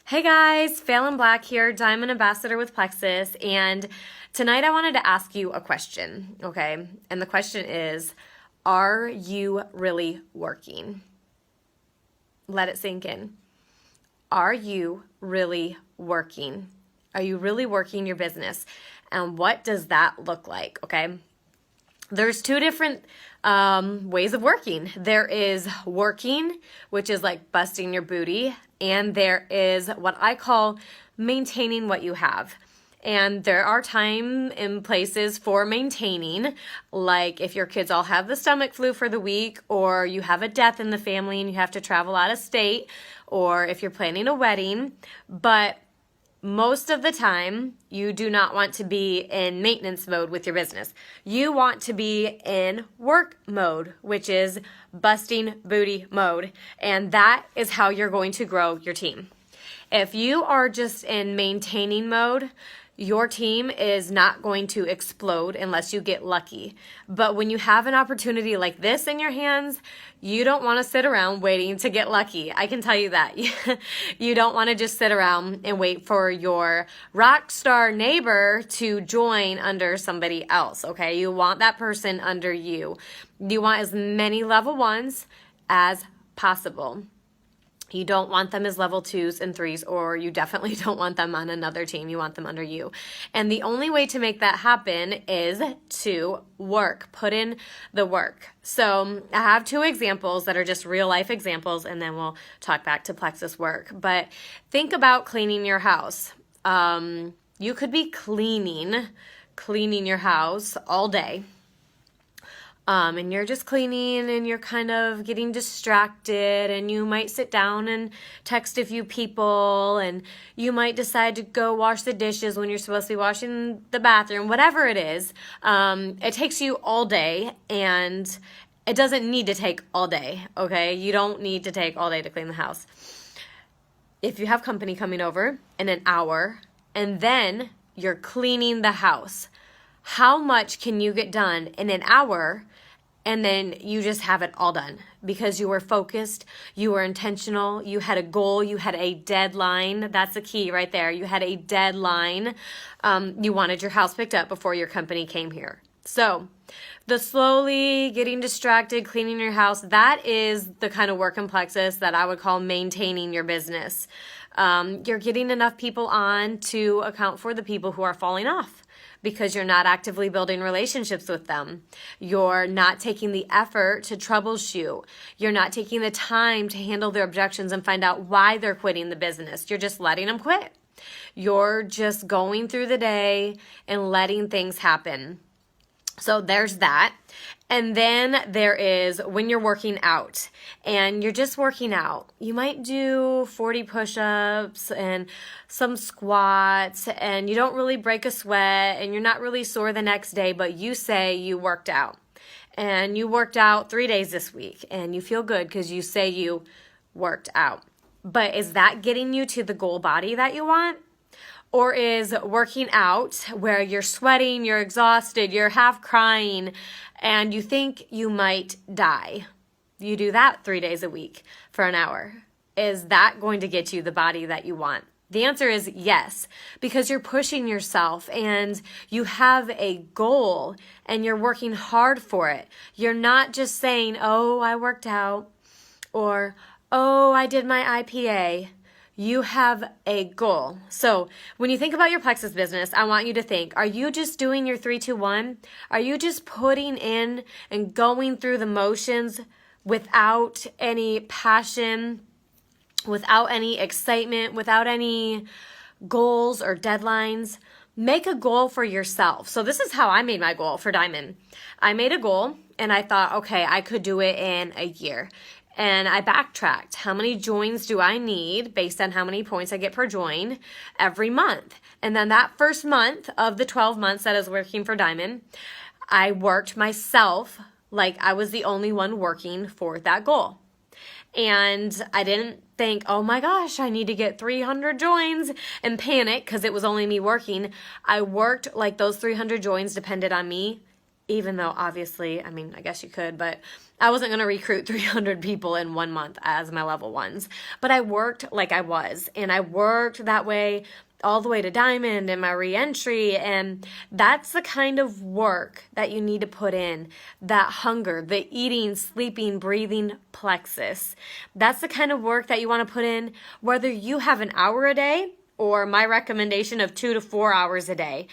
Hey guys, Phelan Black here, Diamond Ambassador with Plexus, and tonight I wanted to ask you a question, okay? And the question is, are you really working? Let it sink in. Are you really working? Are you really working your business? And what does that look like, okay? There's two different ways of working. There is working, which is like busting your booty, and there is what I call maintaining what you have. And there are time and places for maintaining, like if your kids all have the stomach flu for the week, or you have a death in the family and you have to travel out of state, or if you're planning a wedding. But most of the time, you do not want to be in maintenance mode with your business. You want to be in work mode, which is busting booty mode. And that is how you're going to grow your team. If you are just in maintaining mode, your team is not going to explode unless you get lucky. But when you have an opportunity like this in your hands, you don't want to sit around waiting to get lucky. I can tell you that. You don't want to just sit around and wait for your rock star neighbor to join under somebody else, okay? You want that person under you. You want as many level ones as possible. You don't want them as level 2s and 3s, or you definitely don't want them on another team. You want them under you. And the only way to make that happen is to work. Put in the work. So I have two examples that are just real life examples, and then we'll talk back to Plexus work. But think about cleaning your house. You could be cleaning your house all day. And you're just cleaning and you're kind of getting distracted, and you might sit down and text a few people, and you might decide to go wash the dishes when you're supposed to be washing the bathroom, whatever it is. It takes you all day, and it doesn't need to take all day, okay? You don't need to take all day to clean the house. If you have company coming over in an hour and then you're cleaning the house, how much can you get done in an hour and then you just have it all done? Because you were focused, you were intentional, you had a goal, you had a deadline. That's the key right there. You had a deadline. You wanted your house picked up before your company came here. So the slowly getting distracted, cleaning your house, that is the kind of work in Plexus that I would call maintaining your business. You're getting enough people on to account for the people who are falling off, because you're not actively building relationships with them. You're not taking the effort to troubleshoot. You're not taking the time to handle their objections and find out why they're quitting the business. You're just letting them quit. You're just going through the day and letting things happen. So there's that. And then there is when you're working out and you're just working out. You might do 40 push-ups and some squats, and you don't really break a sweat, and you're not really sore the next day, but you say you worked out. And you worked out 3 days this week, and you feel good because you say you worked out. But is that getting you to the goal body that you want? Or is working out where you're sweating, you're exhausted, you're half crying, and you think you might die? You do that 3 days a week for an hour. Is that going to get you the body that you want? The answer is yes, because you're pushing yourself and you have a goal and you're working hard for it. You're not just saying, oh, I worked out, or, oh, I did my IPA. You have a goal. So when you think about your Plexus business, I want you to think, are you just doing your 3-2-1? Are you just putting in and going through the motions without any passion, without any excitement, without any goals or deadlines? Make a goal for yourself. So this is how I made my goal for Diamond. I made a goal and I thought, okay, I could do it in a year. And I backtracked. How many joins do I need based on how many points I get per join every month? And then that first month of the 12 months that I was working for Diamond, I worked myself like I was the only one working for that goal. And I didn't think, oh my gosh, I need to get 300 joins and panic because it was only me working. I worked like those 300 joins depended on me, even though obviously, I mean, I guess you could, but I wasn't going to recruit 300 people in 1 month as my level ones, but I worked like I was, and I worked that way all the way to diamond and my reentry. And that's the kind of work that you need to put in, that hunger, the eating, sleeping, breathing plexus. That's the kind of work that you want to put in, whether you have an hour a day or my recommendation of 2 to 4 hours a day.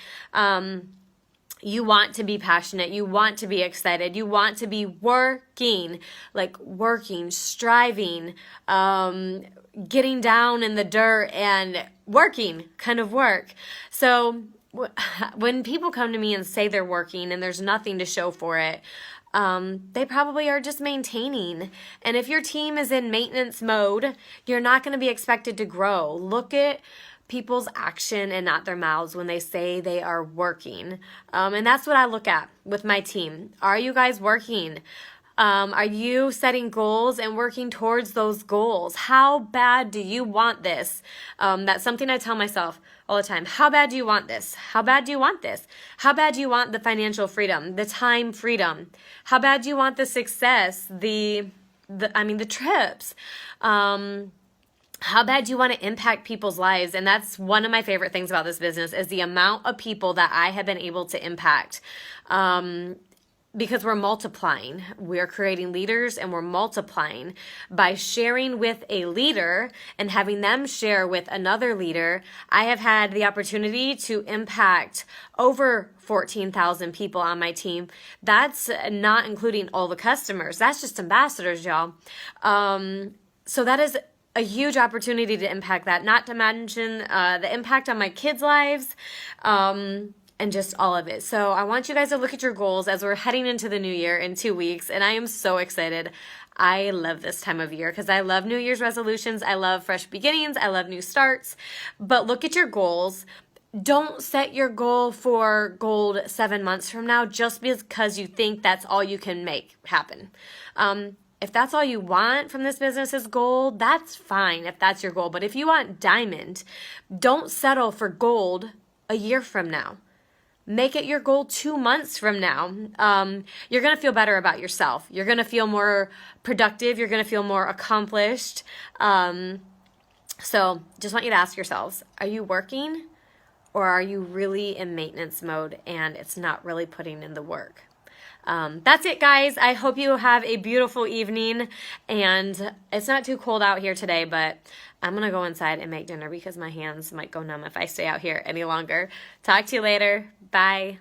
You want to be passionate. You want to be excited. You want to be working, like working, striving, getting down in the dirt and working kind of work. So when people come to me and say they're working and there's nothing to show for it, they probably are just maintaining. And if your team is in maintenance mode, you're not going to be expected to grow. Look at people's action and not their mouths when they say they are working. And that's what I look at with my team. Are you guys working? Are you setting goals and working towards those goals? How bad do you want this? That's something I tell myself all the time. How bad do you want this? How bad do you want this? How bad do you want the financial freedom, the time freedom? How bad do you want the success, the trips? How bad do you want to impact people's lives? And that's one of my favorite things about this business is the amount of people that I have been able to impact. Because we're multiplying. We're creating leaders and we're multiplying by sharing with a leader and having them share with another leader. I have had the opportunity to impact over 14,000 people on my team. That's not including all the customers. That's just ambassadors, y'all. So that is a huge opportunity to impact that, not to mention the impact on my kids' lives, and just all of it. So I want you guys to look at your goals as we're heading into the new year in 2 weeks, and I am so excited. I love this time of year because I love New Year's resolutions. I love fresh beginnings. I love new starts. But look at your goals. Don't set your goal for gold 7 months from now just because you think that's all you can make happen. If that's all you want from this business is gold, that's fine if that's your goal. But if you want diamond, don't settle for gold a year from now. Make it your goal 2 months from now. You're going to feel better about yourself. You're going to feel more productive. You're going to feel more accomplished. So just want you to ask yourselves, are you working or are you really in maintenance mode and it's not really putting in the work? That's it, guys. I hope you have a beautiful evening, and it's not too cold out here today, but I'm going to go inside and make dinner because my hands might go numb if I stay out here any longer. Talk to you later. Bye.